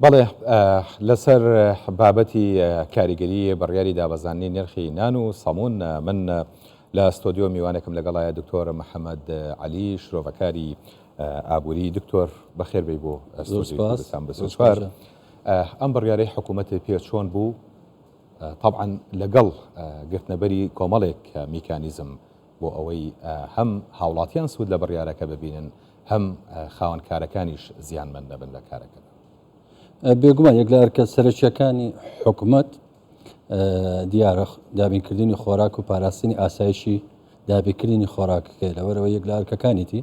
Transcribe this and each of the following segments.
بەڵێ لەسەر بابەتی کاریگەری بڕیاری دابەزانانی نرخی نان و سەمون من لە ستۆدیۆ میوانێکم لەگەڵایە دکتۆر محەممەد علی شرۆڤەکاری ئابووری دکتۆر بەخێربەی بۆ بەسوار ئەم بڕیارەی حکوومەتی پێ چۆن بوو طبعا لەگەڵ گرتنەبەری کۆمەڵێک میکانیزم بۆ ئەوەی هەم هاوڵاتیان سوود لە بڕیارەکە ببینن هەم خاوەنکارەکانیش زیانمەند نەبن لە کارەکە. بێگومان یەکلار کە سەرچیەکانی حکوومەت دیارە دابینکردنی خۆراک و پاراستنی ئاسایشی دابینکردنی خۆراکەکە لەوەرەوە یەکلارکەکانیتی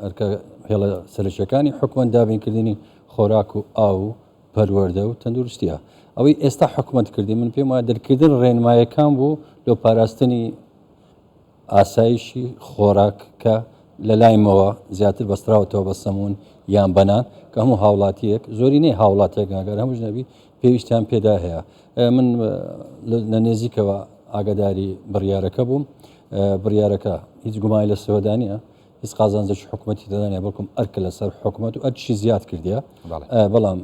ئەرکە هێڵە سەرچیەکانی حکوومەت دابینکردنی خۆراک و ئاو و پەروەردە و تەندروستیە ئەوەی ئێستا حکوومەت کردی من پێم وایە دەرکردن ڕێنمایەکان بوو لە پاراستنی ئاسایشی خۆراککە لە لایمەوە زیاتر بەستراوەتەوە بە سەمون یان بەنان کە هەموو هاوڵاتیەک زۆری نەی هاوڵاتێک ئاگەر هەمووش نەبی پێویستیان پێدا هەیە. من لە نێزیکەوە ئاگاداری بڕیارەکە بووم بڕیارەکە هیچ گومای لە سەوەدانیە هیچ قازانجێکی حکوومەتی دەدانێ بەڵکم ئەرکە لەسەر حکوومەت و ئەرچی زیاد کردیە بەڵام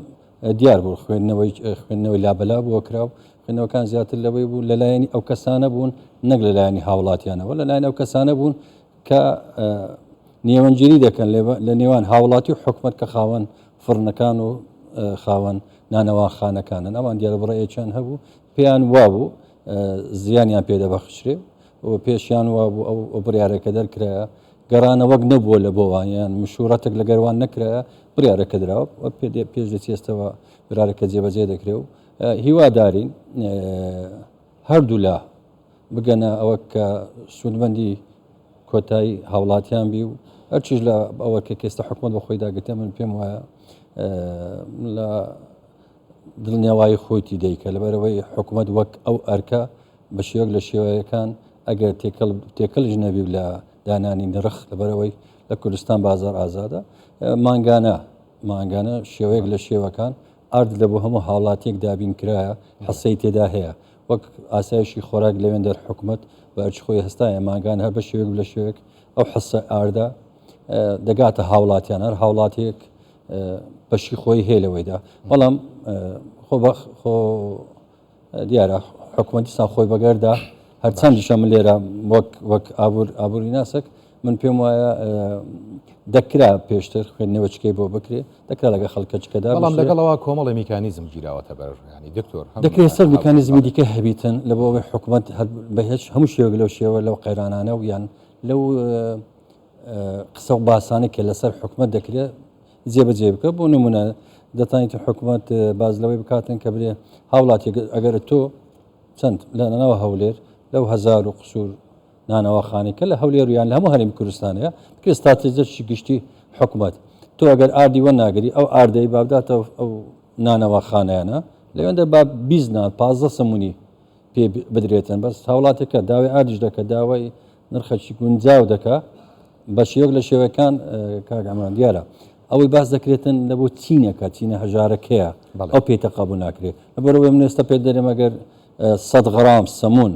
دیار بوو خوێندنەوەی لابەلا بووە کراو خوێندنەوەکان زیاتر لەوەی بوو لەلایەنی ئەو کەسانە بوون نەک لەلایەنی هاوڵاتیانەوە لەلایەن ئەو کەسانە بوون کە نێوەنجێری دەکەن لە نێوان هاوڵاتی و حکوومەت کە خاوەن فڕنەکان و خاوەن نانەوە خانەکانن ئەوان دیارە بڕێیەکیان هەبوو پێیان وابوو زیانیان پێدەبەخشرێ و پێشیان وابوو ئەو بڕیارەکە دەرکرایە گەڕانە وەک نەبووە لە بۆوانیان مشورەتێک لە گەروان نەکرایە بڕیارەکە درراوە پێش دەچێستەوە برارەکە جێبەجێ دەکرێ و هیوادارین هەردوو لا بگەنە ئەوە کە سوودمەندی کۆتایی هاوڵاتیان بی و هەرچیش لە ئەوە کە کەستە حکوومەت بە خۆی داگرتە من پێم وایە لە دڵنیاوایی خۆیتی دەیکە لەبەرەوەی حکوومەت وەک ئەو ئەرکە بە شێوەک لە شێوەیەکان ئەگەر تێکەڵش نەبی لە دانانی نرخ لەبەرەوەی لە کوردستان بازار ئازادە مانگانە شێوەیەک لە شێوەکان ئارد لە بۆ هەموو هاوڵاتێک دابین کرایە حەسەی تێدا هەیە وەک ئاسایشی خۆراک لەوێن دەر حکوومەت بە ئەرچ خۆی هەستایە ماگان هەر بە شێوەیەک لە شێوەیەک ئەو حەسە ئاردا دەگاتە هاوڵاتیان هەر هاوڵاتێک بەشی خۆی هێلەوەیدا بەڵام خۆ دیارە حکوومەتیسان خۆی بەگەردا هەرچەندیشە من لێرە وەک ئابووری ناسک من پێم وایە دەکرا پێشتر خوێندنەوەچکەی بۆ بکرێ دەکرا لەگە خەڵکەچکەدا بەڵام لەگەڵەوە کۆمەڵی میکانیزم گیراوەتە بەر ینی دکتۆر دەکرێت سەر میکانیزمی دیکە هەبیتن لە بۆ حکوومەت بە هیچ هەموو شێوە لەو شێوە لەو قەیرانانە و یان لەو قسە و باسانێک کە لەسەر حکوومەت دەکرێت جێبەجێ بکە بۆ نمونە دەتوانیت حکوومەت باز لەوەی بکاتن کە برێ هاوڵاتی ئەگەر تۆ چەند لەنەوە هەولێر لەو هەزار و قسوور نانەوە خانێکە لە هەولێر یان لە هەموو هەرێمی کوردستانەیە بکرێ ستراتێژی گشتی حکوومەت تۆ ئەگەر ئاردی وە ناگری ئەو ئاردەی بابداتە ئەو نانەوە خانەیانە لەوێندە با 20 نان 15 سەمونی پێ بدرێتن بەس هاوڵاتەکە داوای ئاردیش دەکە داوای نرخەکی گونجاو دەکە بە شێوەک لە شێوەکان کاگەمان دیارە ئەوەی باس دەکرێتن لە بۆ چینەکە چینە هەژارەکەیە ئەو پێتەقابوو ناکرێت لەبەرەوەی من ئێستا پێ دەرێم ئەگەر 100 غرام سەمون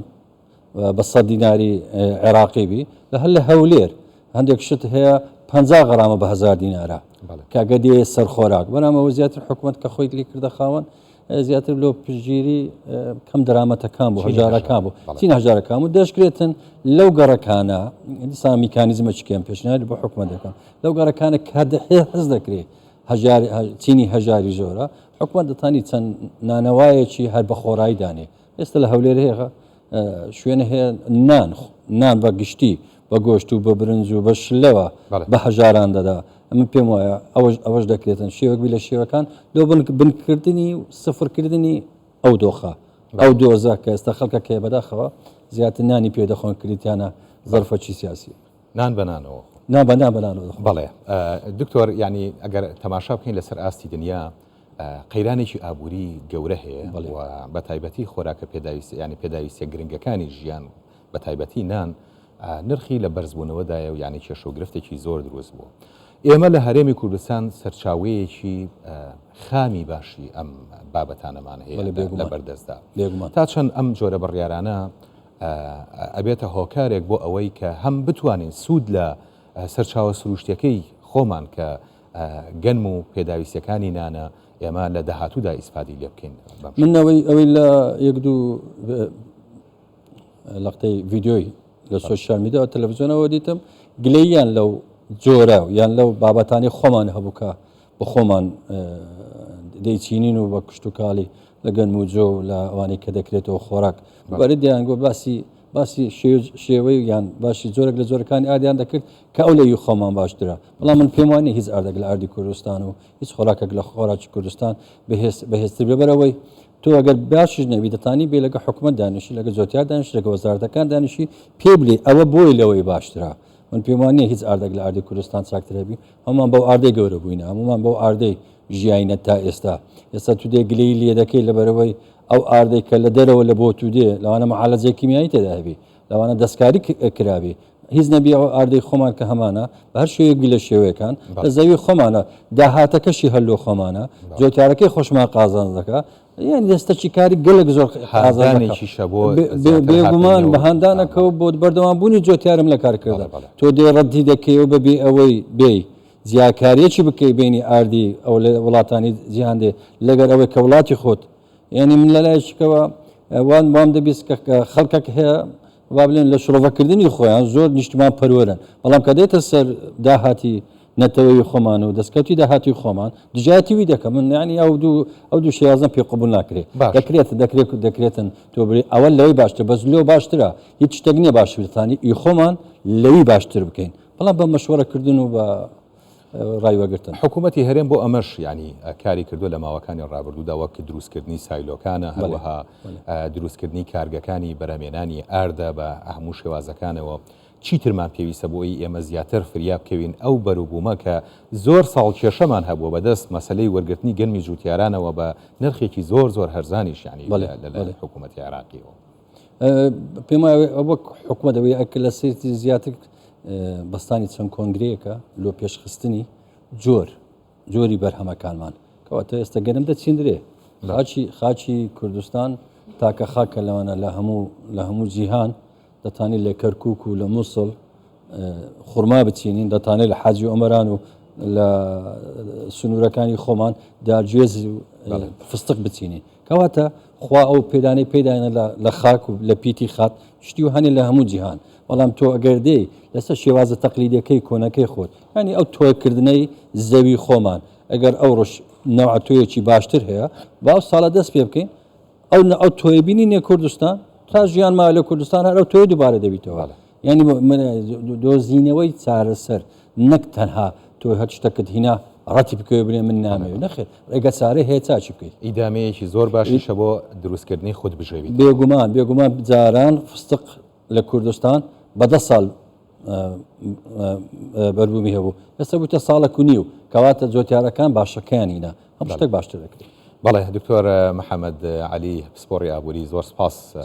بە 100 دیناری عێراقی بی هەر لە هەولێر هەندێک شت هەیە 50 غرامە بە 1000 دینارە کاگە دێ سەر خۆراک بەنامەوە زیاتر حکوومەت کە خۆی لی کردە خاوەن زیاتر لۆ پژگیری کەم دەرامەتەکان بوو هەژارەکان بوو چین هەژارەکان و دەشکرێتن لەو گەڕەکانە دیسان میکانیزمە چکەم پێشنیاری بۆ حکوومەتەکان لەو گەڕەکانە حەز دەکرێت چینی هەژاری زۆرە حکوومەت دەتانی چەند نانەوایەکی هەر بە خۆڕایی دانێ ئێستا لە هەولێر هەیە شوێنە هەیە نان بە گشتی بە گۆشت و بە برنج و بە شلەوە بە هەژاران دەدا من پێم وایە ئەوەش دەکرێتن شێوەک لە شێوەکان لەو بنکردنی و سفرکردنی ئەو دۆخە ئەو دۆزە کە ئێستا خەڵکە کێ بەداخەوە زیاتر نانی پێدەخۆن کردیانە زەرفەچی سیاسی نان بەنانەوە نابەنابەنانەوە بەڵێ دکتۆر ینی ئەگەر تەماشا بکەین لەسەر ئاستی دنیا قەیرانێکی ئابووری گەورە هەیە بە تایبەتی خۆراکە پێداویست ینی پێداویستە گرنگەکانی ژیان بە تایبەتی نان نرخی لە بەرزبوونەوەدایە و ینی کێشە و گرفتێکی زۆر دروست بوو ئێمە لە هەرێمی کوردستان سەرچاوەیەکی خامی باشی ئەم بابەتانەمان هەیە لە بەردەستدا تا چەند ئەم جۆرە بڕیارانە ئەبێتە هۆکارێک بۆ ئەوەی کە هەم بتوانین سوود لە سەرچاوە سروشتەکەی خۆمان کە گەنم و پێداویستەکانی نانە ئێمە لە داهاتوودا ئیسفادی لێ بکەین. منەوەی لە یەک دوو لەقتەی ڤیددیۆی لە سۆشیال میدیا و تەلەڤیزیۆنەوە دیتم گلەییان لەو جۆرە یان لەو بابەتانی خۆمان هەبووکە بە خۆمان دەیچینین و بە کشت و کاڵی لە گەنم و جۆ لە ئەوانەی کە دەکرێتەوە خۆراک بەرە دیانگۆ باسی شێوەی یان باشی زۆرێک لە زۆرەکانی ئادیان دەکرد کە ئەو لەوی خۆمان باشترە بەڵام من پێم وانە هیچ ئاردێک لە ئاردی کوردستان و هیچ خۆراکێک لە خۆراکی کوردستان بەهێزتر ببەرەوەی تۆ ئەگەر باشش نەوی دەتانی بێ لەگە حکوومەت دانیشی لەگە زۆرتیار دانیش لەگە وەزارەتەکان دانیشی پێ بڵێ ئەوە بۆی لەوەی باشترە من پێم وانە هیچ ئاردێک لە ئاردی کوردستان چاکترەبی هەمومان بەو ئاردەی گەورە بووینە هەمومان بەو ئاردەی ژیانە تا ئێستا تو دێ گلەی لێ دەکەی لەبەرەوەی ئەو ئاردەی کە لە دەرەوە لە بۆ تو دێ لەوانە مەعالەجەی کیمیایی تێدا هەبی لەوانە دەستکاری کرابی هیچ نەبی ئەو ئاردەی خۆمان کە هەمانە بە هەر شوەیەکی لە شێوەیەکان لە زەوی خۆمانە داهاتەکەشی هەلو خۆمانە جۆتیارەکەی خۆشمان قازان دەکە یعنی دەستەکی کاری گەلک زۆر قازانێکیشە بۆ بێگومان بە هەندانەکەەوە بۆ بەردەوامبوونی جۆتیارم لە کارکردە تۆ دێ ڕەتی دەکەیەوە بەبێ ئەوەی بێ زیاکاریەکی بکەی بینی ئاردی ئەو لە وڵاتانی جیهان دێ لەگەر ئەوەی کە وڵاتی خۆت یعنی من لە لایشکەوە وام دەبیست کە خەڵکێک هەیە با بڵێن لە شڕۆڤەکردنی خۆیان زۆر نیشتمان پەروەرن بەڵام کە دێتە سەر داهاتی نەتەوەی خۆمان و دەستکەوتی داهاتی خۆمان دژایەتیوی دەکەم من ینی ئەو دوو شێوازم پێ قبول ناکرێت دەکرێتن تۆ بێ ئەوە لەوەی باشتر بەس لێو باشترە هیچ شتێک نییە باشترتانی ئی خۆمان لەوی باشتر بکەین بەڵام بە مەشوەرەکردن و بە ڕایوەگرتن حکوومەتی هەرێم بۆ ئەمەش ینی کاری کردو لە ماوەکانی ڕابردوودا وەک دروستکردنی سایلۆکانە هەروەها دروستکردنی کارگەکانی بەرهەمێنانی ئاردە بە هەموو شێوازەکانەوە چیترمان پێویستە بۆی ئێمە زیاتر فریاب بکەوین ئەو بەروبوومە کە زۆر ساڵ کێشەمان هەبووە بەدەست مەسلەی وەرگرتنی گەنمی جووتیارانەوە بە نرخێکی زۆر هەرزانیش ینی لە حکوومەتی عێراقیەوە پێم وەک حکوومەتەوەی ئەکە لە سێتی زیاتر بەستانی چەند کۆنگرەیەکە لۆ پێشخستنی جۆری بەرهەمەکانمان کەواتە ئێستا گەنم دەچیندرێ خاچی کوردستان تاکە خاکە لەوانە لە هەموو جیهان دەتوانێت لە کەرکووک و لە مووسڵ خورما بچینین دەتوانێت لە حاجی ئۆمەران و لە سنوورەکانی خۆمان داگوێز فستق بچینین کەواتە خوا ئەو پێدانەی پێدانە لە خاک و لە پیتی خات شتی و هەنێ لە هەموو جیهان بەڵام تۆ ئەگەر دێ لەسەر شێوازە تەقلیدەکەی کۆنەکەی خۆت ینی ئەو تۆیکردنەی زەوی خۆمان ئەگەر ئەو ڕۆژ نەوعەتۆیەکی باشتر هەیە باو ساڵە دەست پێ بکەین ئەو تۆیبینی نیە کوردستان تا ژیان ما لە کوردستان هەر ئەو تۆی دووبارە دەبیتەوە ینی دۆزینەوەی چارەسەر نەک تەنها تۆ هەر شتەکەت هینا ڕەتی بکەوێ بڵێ من نامەوێ نەخێر ڕێگە چارە هەیە چاچی بکەیت ئیدامەیەکی زۆر باشیشە بۆ دروستکردنی خۆت بژێویت بێگومان جاران فستق لە کوردستان بە 10 ساڵ بەربوومی هەبوو ئێستا بووتە ساڵە و نیو کەواتە جۆتیارەکان باشەکانینە هەم شتێک باشتر دەکرێت بەڵێ دکتۆر محەممەد عەلی پسپۆڕی ئابووری زۆر سپاس.